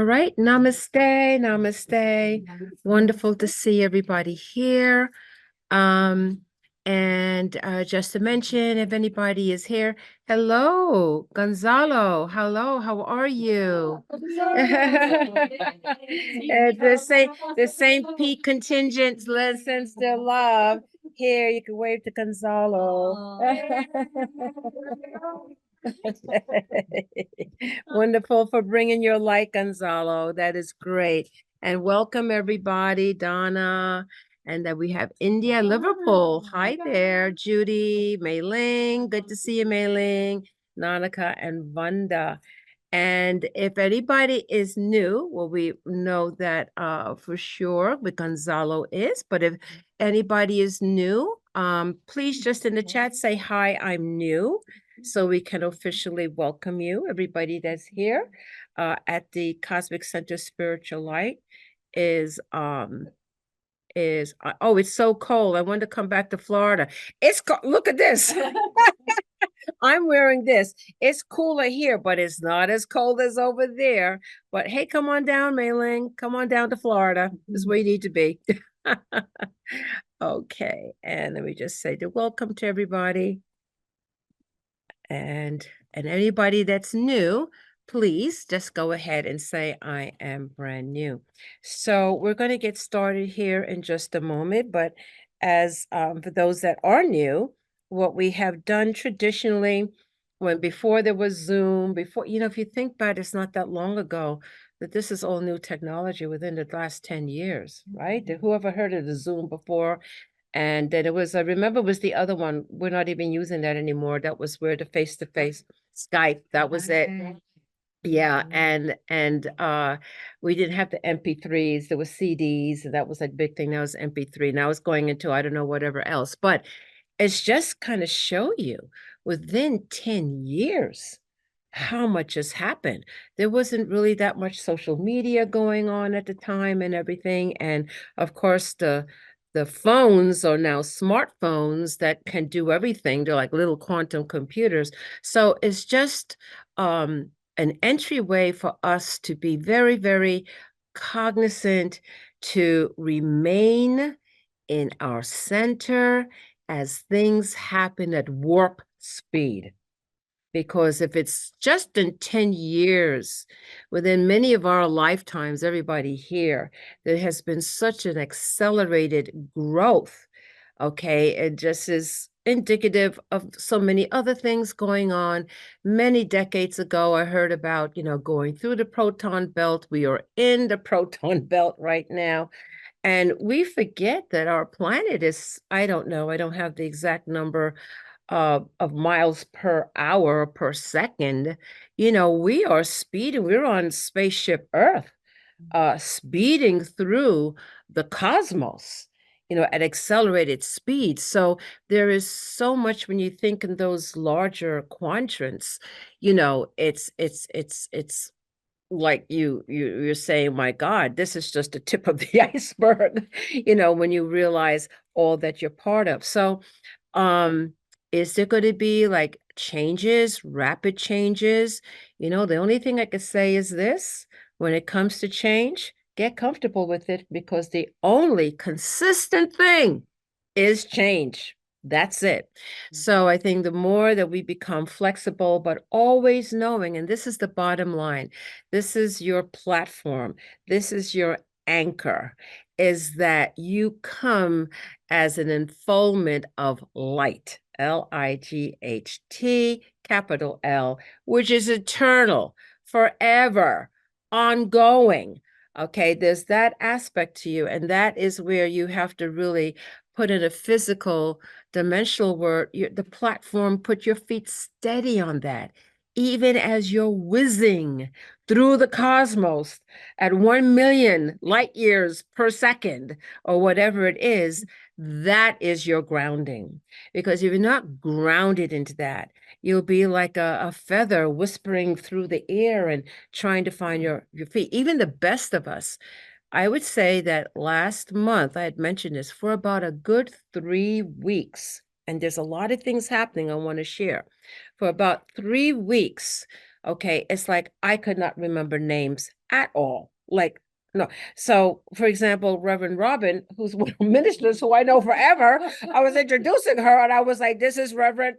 All right. Namaste. Namaste. Wonderful to see everybody here. Um, and just to mention, if anybody is here, hello, Gonzalo. Hello, how are you? The same peak contingent listen still love. Here, you can wave to Gonzalo. Wonderful for bringing your light, Gonzalo. That is great. And welcome everybody, Donna. And then we have India, Liverpool. Hi there, Judy, Mei-Ling. Good to see you, Mei-Ling, Nanika, and Vanda. And if anybody is new, well, we know that for sure what Gonzalo is, but if anybody is new, please just in the chat say, hi, I'm new, so we can officially welcome you, everybody that's here at the Cosmic Center Spiritual Light is oh, it's so cold. I wanted to come back to Florida. It's look at this. I'm wearing this. It's cooler here, but it's not as cold as over there. But hey, come on down, Mei-Ling. Come on down to Florida. This is where you need to be. Okay, and let me just say the welcome to everybody. And anybody that's new, please just go ahead and say, I am brand new. So we're going to get started here in just a moment. But as for those that are new, what we have done traditionally, when before there was Zoom, before, if you think back, it's not that long ago that this is all new technology within the last 10 years, right? Whoever heard of the Zoom before? And then it was, I remember it was the other one. We're not even using that anymore. That was where the face-to-face Skype, that was it. Yeah, and we didn't have the MP3s, there was CDs, and that was a big thing. That was MP3. Now it's going into I don't know whatever else. But it's just kind of show you within 10 years how much has happened. There wasn't really that much social media going on at the time and everything. And of course, the phones are now smartphones that can do everything. They're like little quantum computers. So it's just an entryway for us to be very, very cognizant, to remain in our center as things happen at warp speed. Because if it's just in 10 years, within many of our lifetimes, everybody here, there has been such an accelerated growth, okay? It just is indicative of so many other things going on. Many decades ago, I heard about, going through the proton belt. We are in the proton belt right now. And we forget that our planet is, I don't know, I don't have the exact number of miles per hour per second. We are speeding, we're on spaceship Earth, speeding through the cosmos, at accelerated speed. So there is so much when you think in those larger quadrants, it's like you're saying, my God, this is just the tip of the iceberg, when you realize all that you're part of. So is there going to be like changes, rapid changes? The only thing I could say is this: when it comes to change, get comfortable with it, because the only consistent thing is change. That's it. So I think the more that we become flexible, but always knowing, and this is the bottom line, this is your platform, this is your anchor, is that you come as an unfoldment of light, Light, capital L, which is eternal, forever, ongoing. Okay, there's that aspect to you, and that is where you have to really put in a physical, dimensional word, the platform, put your feet steady on that. Even as you're whizzing through the cosmos at 1 million light years per second, or whatever it is, that is your grounding. Because if you're not grounded into that, you'll be like a feather whispering through the air and trying to find your feet. Even the best of us, I would say that last month, I had mentioned this, for about a good 3 weeks, and there's a lot of things happening I want to share. For about 3 weeks, Okay, it's like I could not remember names at all. Like, no. So, for example, Reverend Robin, who's one of the ministers who I know forever, I was introducing her and I was like, this is Reverend,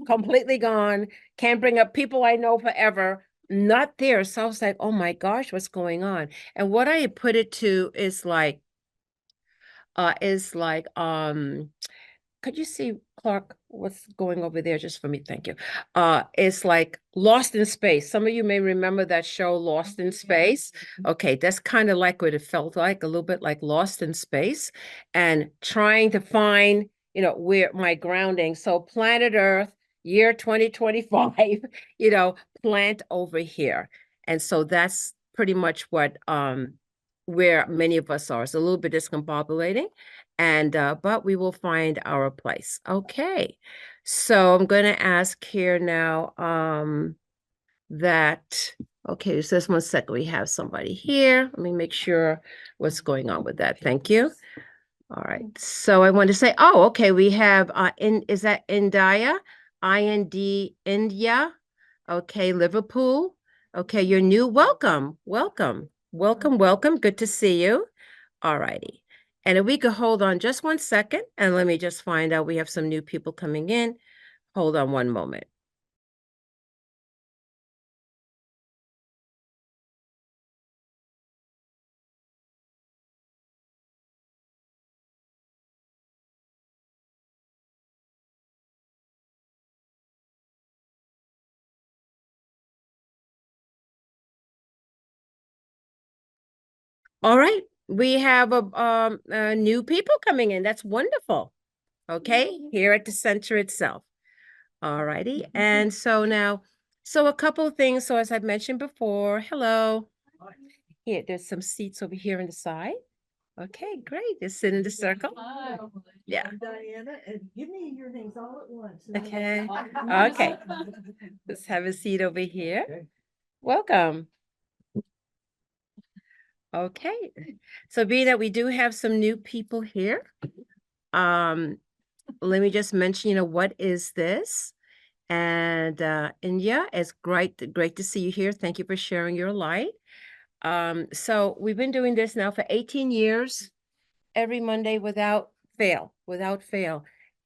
completely gone. Can't bring up people I know forever. Not there. So I was like, oh my gosh, what's going on? And what I put it to is like could you see, Clark, what's going over there just for me? Thank you. It's like Lost in Space. Some of you may remember that show, Lost in Space. Okay, that's kind of like what it felt like, a little bit like Lost in Space, and trying to find, where my grounding. So planet Earth, year 2025, plant over here. And so that's pretty much what where many of us are. It's a little bit discombobulating, and but we will find our place. Okay, so I'm going to ask here now that okay, so just 1 second. We have somebody here. Let me make sure what's going on with that. Thank you. All right, so I want to say, oh, okay, we have is that India? India. Okay, Liverpool. Okay, you're new. Welcome, welcome, welcome, welcome. Good to see you. All righty. And if we could hold on just 1 second, and let me just find out, we have some new people coming in. Hold on one moment. All right. We have new people coming in. That's wonderful. Okay, here at the center itself. All righty. And so now, so a couple of things. So as I mentioned before, hello. Here, there's some seats over here on the side. Okay, great. Just sit in the circle. Yeah. Diana, and give me your names all at once. Okay. Okay. Let's have a seat over here. Welcome. Okay. So being that we do have some new people here, let me just mention, what is this? And India, it's great to see you here. Thank you for sharing your light. So we've been doing this now for 18 years, every Monday without fail.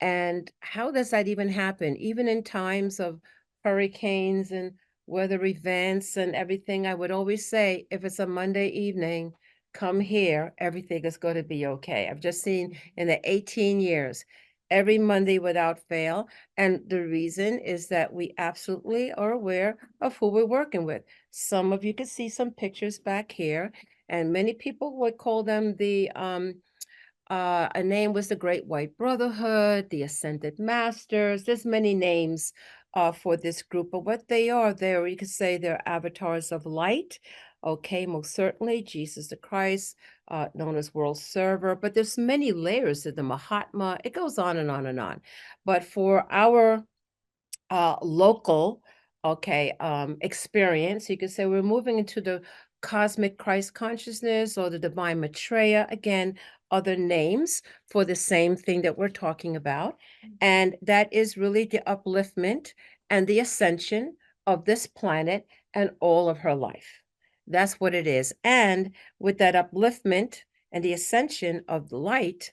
And how does that even happen? Even in times of hurricanes and weather events and everything, I would always say, if it's a Monday evening, come here, everything is going to be okay. I've just seen in the 18 years, every Monday without fail. And the reason is that we absolutely are aware of who we're working with. Some of you can see some pictures back here, and many people would call them a name was the Great White Brotherhood, the Ascended Masters. There's many names for this group, but what they are, you could say they're avatars of light. Okay, most certainly, Jesus the Christ, known as World Server, but there's many layers to the Mahatma. It goes on and on and on. But for our local, okay, experience, you could say we're moving into the cosmic Christ consciousness or the divine Maitreya. Again, other names for the same thing that we're talking about. And that is really the upliftment and the ascension of this planet and all of her life. That's what it is. And with that upliftment and the ascension of the light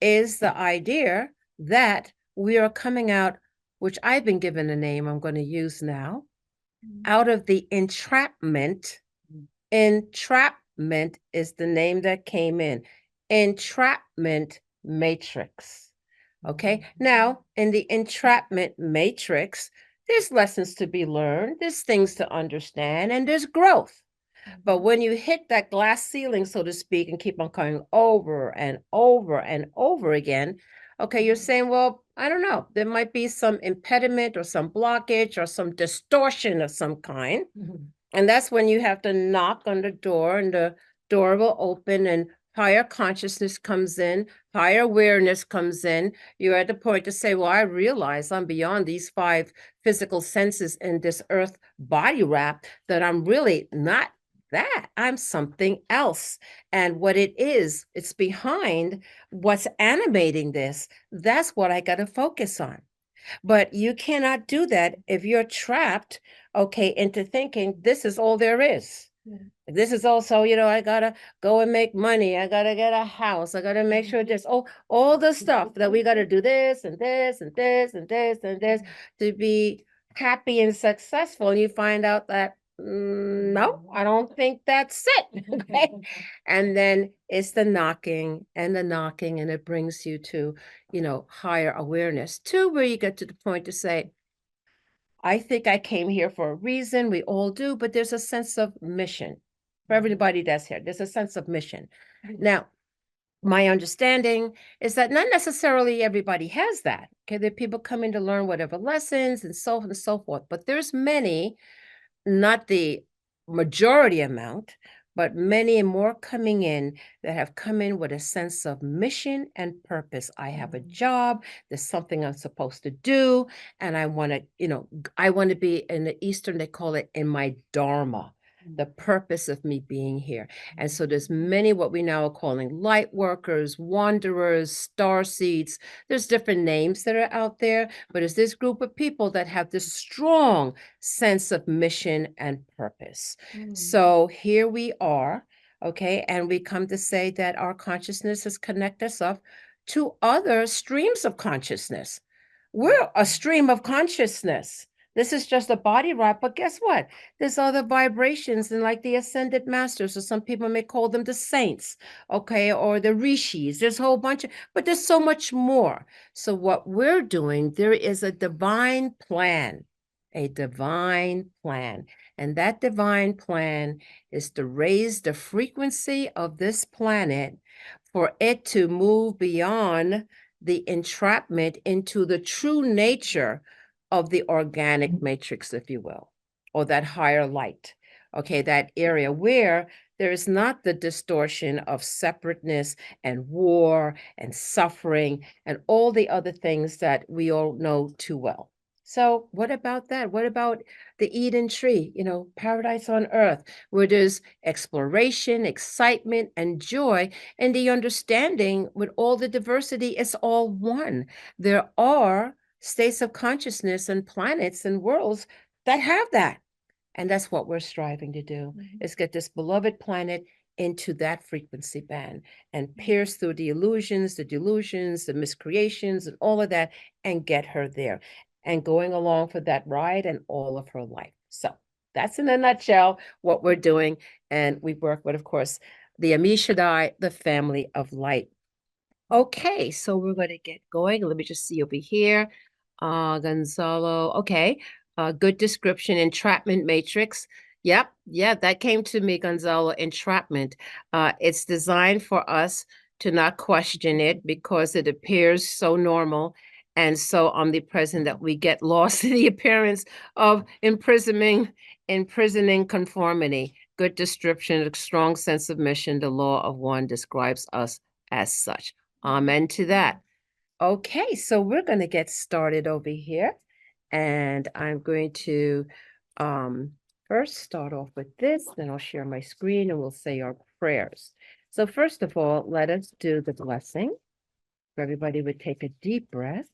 is the idea that we are coming out, which I've been given a name I'm going to use now, out of the entrapment. Entrapment is the name that came in. Entrapment matrix. Okay. Now, in the entrapment matrix, there's lessons to be learned, there's things to understand, and there's growth. But when you hit that glass ceiling, so to speak, and keep on going over and over and over again, okay, you're saying, well, I don't know, there might be some impediment or some blockage or some distortion of some kind. And that's when you have to knock on the door, and the door will open and higher consciousness comes in, higher awareness comes in. You're at the point to say, well, I realize I'm beyond these 5 physical senses in this earth body wrap, that I'm really not that. I'm something else. And what it is, it's behind what's animating this. That's what I got to focus on. But you cannot do that if you're trapped, okay, into thinking this is all there is. This is also, I gotta go and make money. I gotta get a house. I gotta make sure this, all the stuff that we gotta do this and this and this and this and this to be happy and successful. And you find out that, no, I don't think that's it. Okay. And then it's the knocking and the knocking, and it brings you to, higher awareness to where you get to the point to say, I think I came here for a reason. We all do, but there's a sense of mission for everybody that's here. There's a sense of mission. Now, my understanding is that not necessarily everybody has that. Okay, there are people coming to learn whatever lessons and so on and so forth, but there's many, not the majority amount, but many more coming in that have come in with a sense of mission and purpose. I have a job, there's something I'm supposed to do, and I want to, I want to be in the Eastern, they call it in my Dharma, the purpose of me being here. And so there's many what we now are calling light workers, wanderers, star seeds. There's different names that are out there, but it's this group of people that have this strong sense of mission and purpose. So here we are, okay, and we come to say that our consciousness has connected us up to other streams of consciousness. We're a stream of consciousness. This is just a body ride, but guess what? There's other vibrations, and like the ascended masters, or some people may call them the saints, okay, or the rishis. There's a whole bunch of, but there's so much more. So what we're doing, there is a divine plan, a divine plan. And that divine plan is to raise the frequency of this planet for it to move beyond the entrapment into the true nature of the organic matrix, if you will, or that higher light. Okay, that area where there is not the distortion of separateness and war and suffering and all the other things that we all know too well. So what about that? What about the Eden tree, paradise on earth, where there's exploration, excitement, and joy, and the understanding with all the diversity, it's all one. There are states of consciousness and planets and worlds that have that. And that's what we're striving to do, is get this beloved planet into that frequency band and pierce through the illusions, the delusions, the miscreations, and all of that, and get her there and going along for that ride and all of her life. So that's in a nutshell what we're doing. And we work with, of course, the Amishadai, the family of light. Okay, so we're going to get going. Let me just see over here. Gonzalo. Okay. Good description. Entrapment matrix. Yep. Yeah, that came to me, Gonzalo. Entrapment. It's designed for us to not question it because it appears so normal and so omnipresent that we get lost in the appearance of imprisoning conformity. Good description, a strong sense of mission. The law of one describes us as such. Amen to that. Okay, so we're going to get started over here. And I'm going to first start off with this, then I'll share my screen and we'll say our prayers. So first of all, let us do the blessing. Everybody would take a deep breath.